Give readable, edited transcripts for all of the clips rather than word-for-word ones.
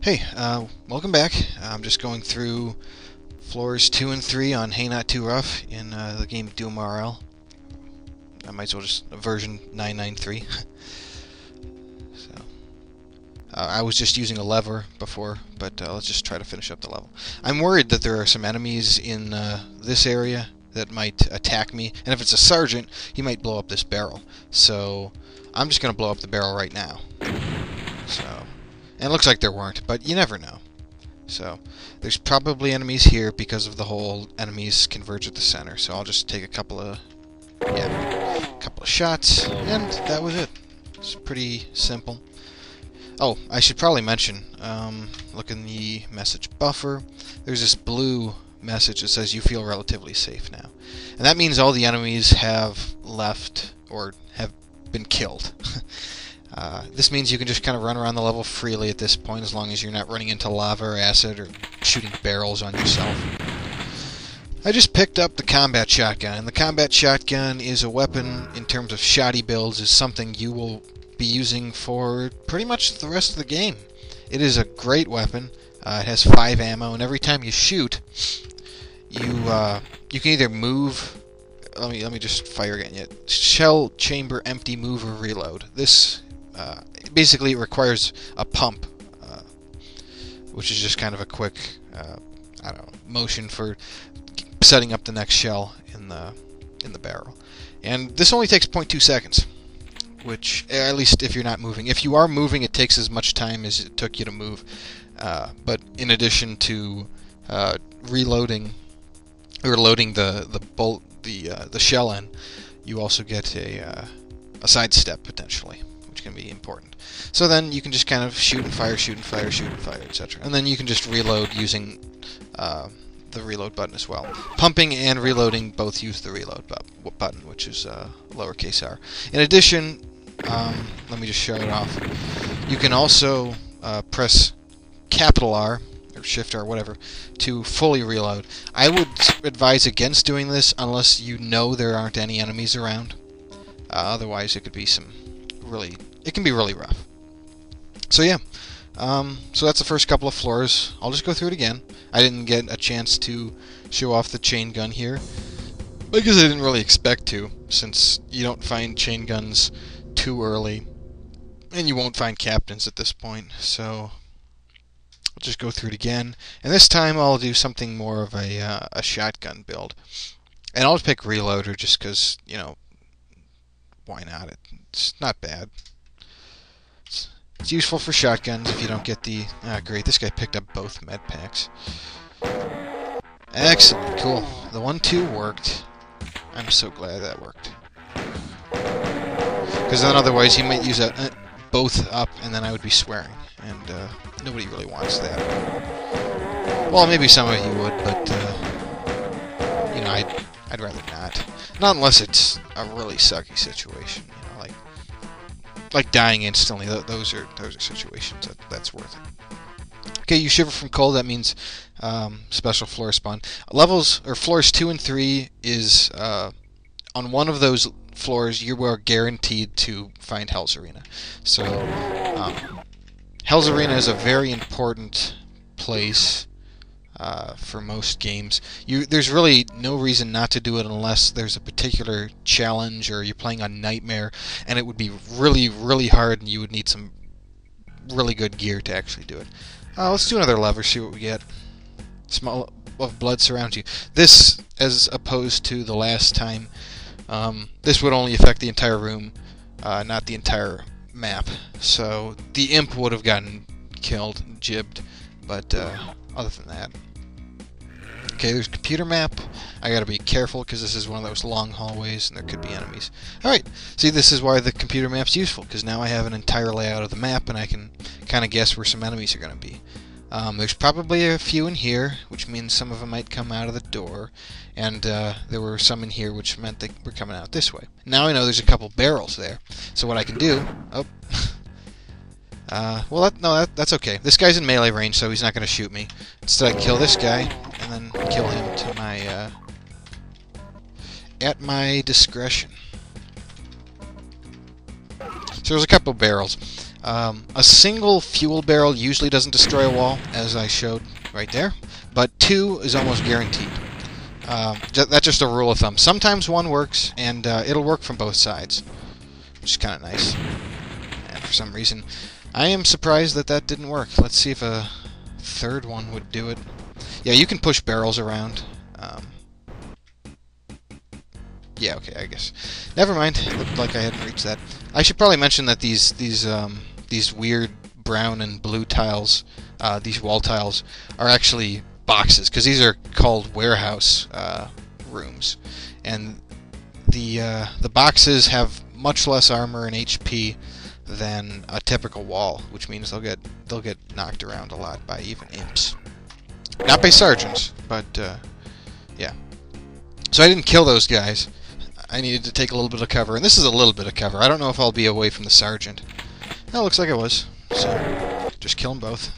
Hey, welcome back. I'm just going through floors 2 and 3 on Hey Not Too Rough in the game DoomRL. I might as well just version 993. So, I was just using a lever before, but let's just try to finish up the level. I'm worried that there are some enemies in this area that might attack me, and if it's a sergeant, he might blow up this barrel. So, I'm just going to blow up the barrel right now. So. And it looks like there weren't, but you never know. So, there's probably enemies here because of the whole enemies converge at the center. So I'll just take a couple of shots, and that was it. It's pretty simple. Oh, I should probably mention, look in the message buffer. There's this blue message that says you feel relatively safe now. And that means all the enemies have left or have been killed. This means you can just kind of run around the level freely at this point, as long as you're not running into lava or acid or shooting barrels on yourself. I just picked up the combat shotgun, and the combat shotgun is a weapon in terms of shoddy builds, is something you will be using for pretty much the rest of the game. It is a great weapon. It has 5 ammo, and every time you shoot, you can either move. Let me just fire again. Yet shell, chamber, empty, move, or reload. This basically it requires a pump, which is just kind of a quick, I don't know, motion for setting up the next shell in the barrel. And this only takes 0.2 seconds, which, at least if you're not moving. If you are moving, it takes as much time as it took you to move. But in addition to reloading or loading the bolt, the shell in, you also get a sidestep potentially, which can be important. So then you can just kind of shoot and fire, shoot and fire, shoot and fire, etc. And then you can just reload using the reload button as well. Pumping and reloading both use the reload button, which is lowercase r. In addition, let me just show it off. You can also press capital R, or Shift R, whatever, to fully reload. I would advise against doing this unless you know there aren't any enemies around. Otherwise, it could be it can be really rough. So yeah, so that's the first couple of floors. I'll just go through it again. I didn't get a chance to show off the chain gun here, because I didn't really expect to, since you don't find chain guns too early, and you won't find captains at this point. So I'll just go through it again, and this time I'll do something more of a shotgun build, and I'll just pick reloader just because, you know, why not? It's not bad. It's useful for shotguns if you don't get the... Ah, great, this guy picked up both med packs. Excellent, cool. The 1-2 worked. I'm so glad that worked. Because then otherwise he might use both up, and then I would be swearing. And nobody really wants that. Well, maybe some of you would, but you know, I'd rather not. Not unless it's a really sucky situation, you know, like dying instantly. Those are situations that's worth it. Okay, you shiver from cold. That means special floor spawn. Levels or floors 2 and 3 is on one of those floors you are guaranteed to find Hell's Arena. So Hell's Arena is a very important place for most games. There's really no reason not to do it unless there's a particular challenge or you're playing on Nightmare, and it would be really, really hard, and you would need some really good gear to actually do it. Let's do another lever, see what we get. Small of blood surrounds you. This, as opposed to the last time, this would only affect the entire room, not the entire map. So the imp would have gotten killed, jibbed, but other than that. Okay, there's a computer map. I gotta be careful because this is one of those long hallways and there could be enemies. Alright, see, this is why the computer map's useful, because now I have an entire layout of the map and I can kind of guess where some enemies are gonna be. There's probably a few in here, which means some of them might come out of the door, and there were some in here which meant they were coming out this way. Now I know there's a couple barrels there, so what I can do... Oh. Well, that's okay. This guy's in melee range, so he's not going to shoot me. Instead, I kill this guy, and then kill him to my, at my discretion. So there's a couple barrels. A single fuel barrel usually doesn't destroy a wall, as I showed right there, but 2 is almost guaranteed. That's just a rule of thumb. Sometimes 1 works, and it'll work from both sides, which is kind of nice. And for some reason, I am surprised that that didn't work. Let's see if a 3rd one would do it. Yeah, you can push barrels around. Yeah, okay, I guess. Never mind. It looked like I hadn't reached that. I should probably mention that these weird brown and blue tiles, these wall tiles, are actually boxes, because these are called warehouse rooms, and the boxes have much less armor and HP than a typical wall, which means they'll get knocked around a lot by even imps. Not by sergeants, but yeah. So I didn't kill those guys. I needed to take a little bit of cover, and this is a little bit of cover. I don't know if I'll be away from the sergeant. That looks like I was. So just kill them both.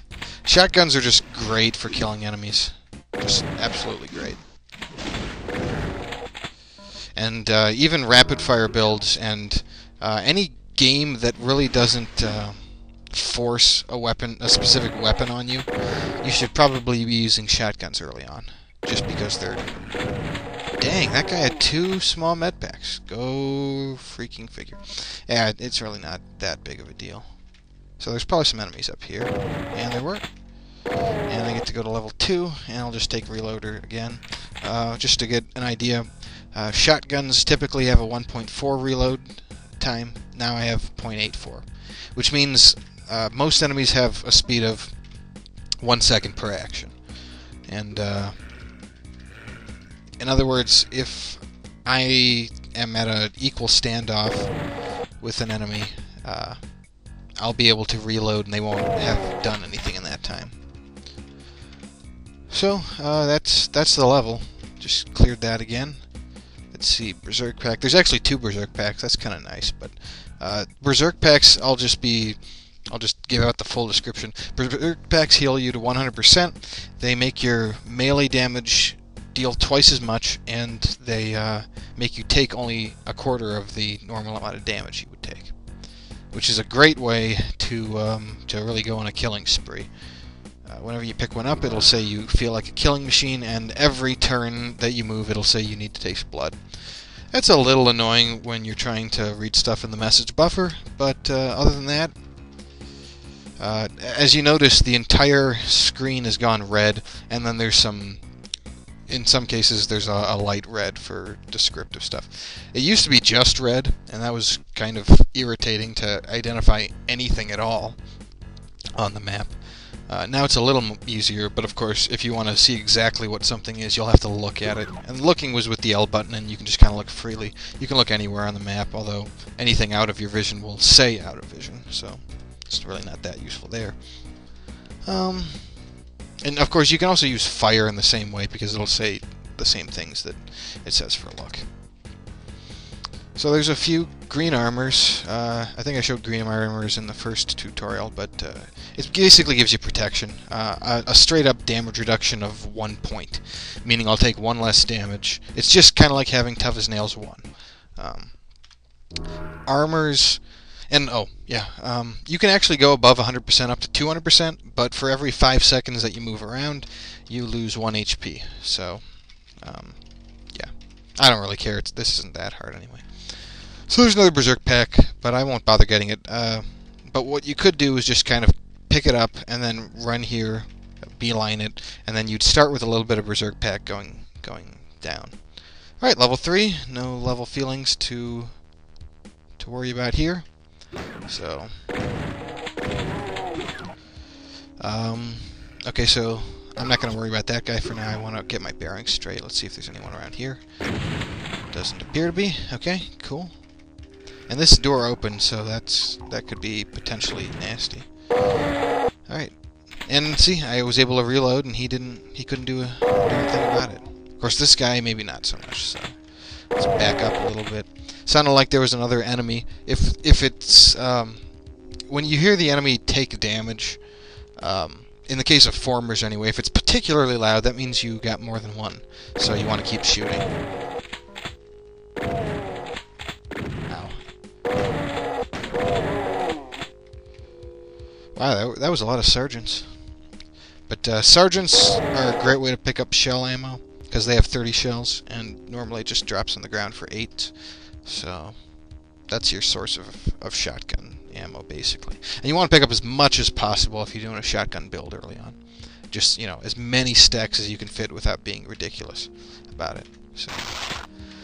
Shotguns are just great for killing enemies. Just absolutely great. And even rapid-fire builds and any game that really doesn't force a specific weapon on you, you should probably be using shotguns early on, just because they're... Dang, that guy had 2 small med packs. Go freaking figure. Yeah, it's really not that big of a deal. So there's probably some enemies up here, and there were. And I get to go to level 2, and I'll just take reloader again, just to get an idea. Shotguns typically have a 1.4 reload time. Now I have 0.84, which means most enemies have a speed of 1 second per action. And in other words, if I am at an equal standoff with an enemy, I'll be able to reload and they won't have done anything in that time. So, that's the level. Just cleared that again. Let's see, Berserk Pack. There's actually 2 Berserk Packs. That's kind of nice, but Berserk Packs, I'll just give out the full description. Berserk Packs heal you to 100%. They make your melee damage deal twice as much, and they make you take only a quarter of the normal amount of damage you would take, which is a great way to really go on a killing spree. Whenever you pick one up, it'll say you feel like a killing machine, and every turn that you move, it'll say you need to taste blood. That's a little annoying when you're trying to read stuff in the message buffer, but other than that, as you notice, the entire screen has gone red, and then there's in some cases, there's a light red for descriptive stuff. It used to be just red, and that was kind of irritating to identify anything at all on the map. Now it's a little easier, but of course, if you want to see exactly what something is, you'll have to look at it. And looking was with the L button, and you can just kind of look freely. You can look anywhere on the map, although anything out of your vision will say out of vision, so it's really not that useful there. And of course, you can also use fire in the same way, because it'll say the same things that it says for look. So there's a few green armors. I think I showed green armors in the first tutorial, but it basically gives you protection. A straight-up damage reduction of 1 point, meaning I'll take 1 less damage. It's just kind of like having Tough as Nails 1. Armors... And, oh, yeah, you can actually go above 100% up to 200%, but for every 5 seconds that you move around, you lose 1 HP. So, yeah. I don't really care. This isn't that hard anyway. So there's another Berserk Pack, but I won't bother getting it. But what you could do is just kind of pick it up and then run here, beeline it, and then you'd start with a little bit of Berserk Pack going down. Alright, level 3. No level feelings to worry about here. So, okay, so I'm not going to worry about that guy for now. I want to get my bearings straight. Let's see if there's anyone around here. Doesn't appear to be. Okay, cool. And this door opened, so that could be potentially nasty. Alright. And see, I was able to reload, and he couldn't do anything about it. Of course, this guy, maybe not so much, so let's back up a little bit. Sounded like there was another enemy. If it's when you hear the enemy take damage, in the case of formers anyway, if it's particularly loud, that means you got more than one. So you want to keep shooting. Ow. Wow, that was a lot of sergeants. But sergeants are a great way to pick up shell ammo, because they have 30 shells, and normally it just drops on the ground for 8. So that's your source of shotgun ammo, basically. And you want to pick up as much as possible if you're doing a shotgun build early on. Just, you know, as many stacks as you can fit without being ridiculous about it.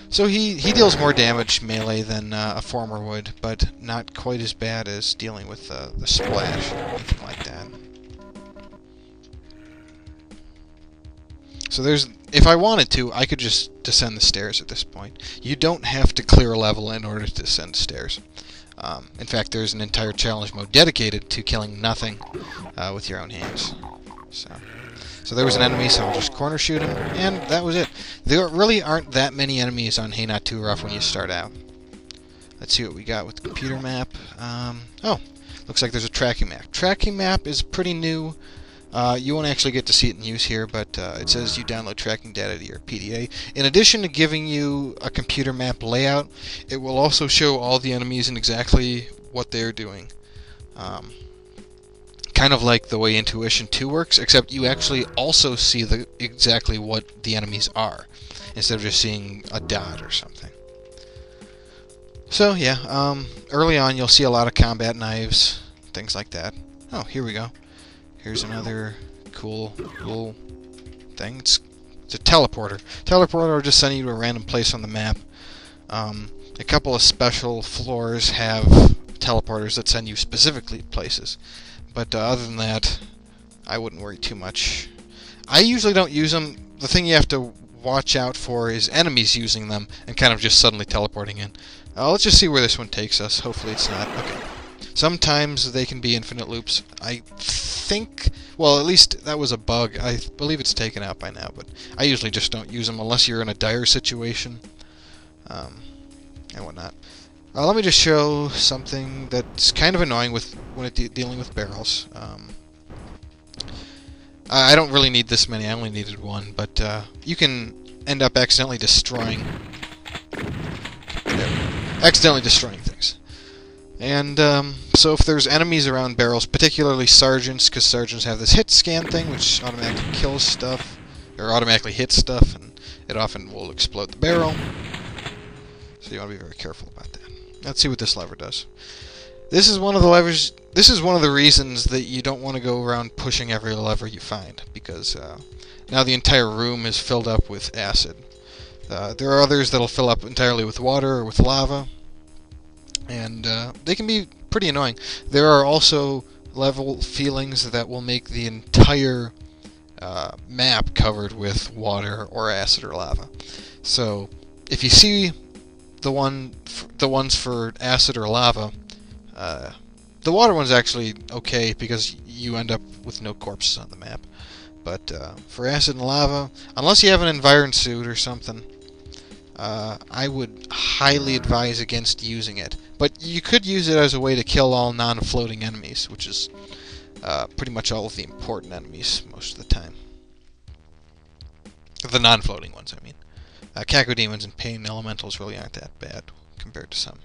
So he deals more damage melee than a former would, but not quite as bad as dealing with the splash or anything like that. So if I wanted to, I could just descend the stairs at this point. You don't have to clear a level in order to descend the stairs. In fact, there's an entire challenge mode dedicated to killing nothing with your own hands. So there was an enemy, so I'll just corner shoot him, and that was it. There really aren't that many enemies on Hey Not Too Rough when you start out. Let's see what we got with the computer map. Oh, looks like there's a tracking map. Tracking map is pretty new. You won't actually get to see it in use here, but it says you download tracking data to your PDA. In addition to giving you a computer map layout, it will also show all the enemies and exactly what they're doing. Kind of like the way Intuition 2 works, except you actually also see exactly what the enemies are, instead of just seeing a dot or something. So yeah, early on you'll see a lot of combat knives, things like that. Oh, here we go. Here's another cool little thing. It's a teleporter. Teleporter will just send you to a random place on the map. A couple of special floors have teleporters that send you specifically places. But other than that, I wouldn't worry too much. I usually don't use them. The thing you have to watch out for is enemies using them and kind of just suddenly teleporting in. Let's just see where this one takes us. Hopefully it's not. Okay. Sometimes they can be infinite loops. I think, well, at least that was a bug. I believe it's taken out by now, but I usually just don't use them unless you're in a dire situation and whatnot. Let me just show something that's kind of annoying when dealing with barrels. I don't really need this many. I only needed one, but you can end up accidentally destroying things. And so if there's enemies around barrels, particularly sergeants, because sergeants have this hit scan thing, which automatically kills stuff, or automatically hits stuff, and it often will explode the barrel. So you want to be very careful about that. Let's see what this lever does. This is one of the levers. This is one of the reasons that you don't want to go around pushing every lever you find, because now the entire room is filled up with acid. There are others that'll fill up entirely with water or with lava, and they can be pretty annoying. There are also level feelings that will make the entire map covered with water or acid or lava. So if you see the ones for acid or lava, the water one's actually okay because you end up with no corpses on the map. But for acid and lava, unless you have an environ suit or something, I would highly advise against using it. But you could use it as a way to kill all non-floating enemies, which is pretty much all of the important enemies most of the time. The non-floating ones, I mean. Cacodemons and pain elementals really aren't that bad compared to some.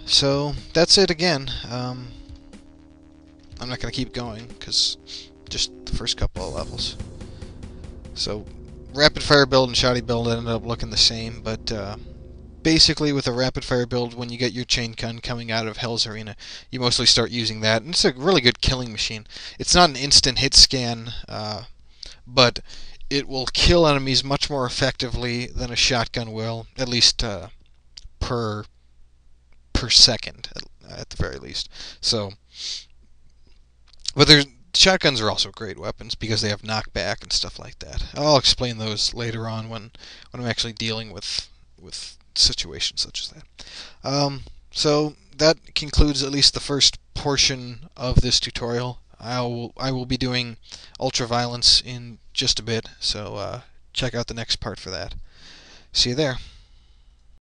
So that's it again. I'm not going to keep going because just the first couple of levels. So rapid fire build and shoddy build ended up looking the same, but basically with a rapid fire build, when you get your chain gun coming out of Hell's Arena, you mostly start using that, and it's a really good killing machine. It's not an instant hit scan, but it will kill enemies much more effectively than a shotgun will, at least per second, at the very least. So, but shotguns are also great weapons because they have knockback and stuff like that. I'll explain those later on when I'm actually dealing with situations such as that. So that concludes at least the first portion of this tutorial. I will be doing ultraviolence in just a bit, so check out the next part for that. See you there.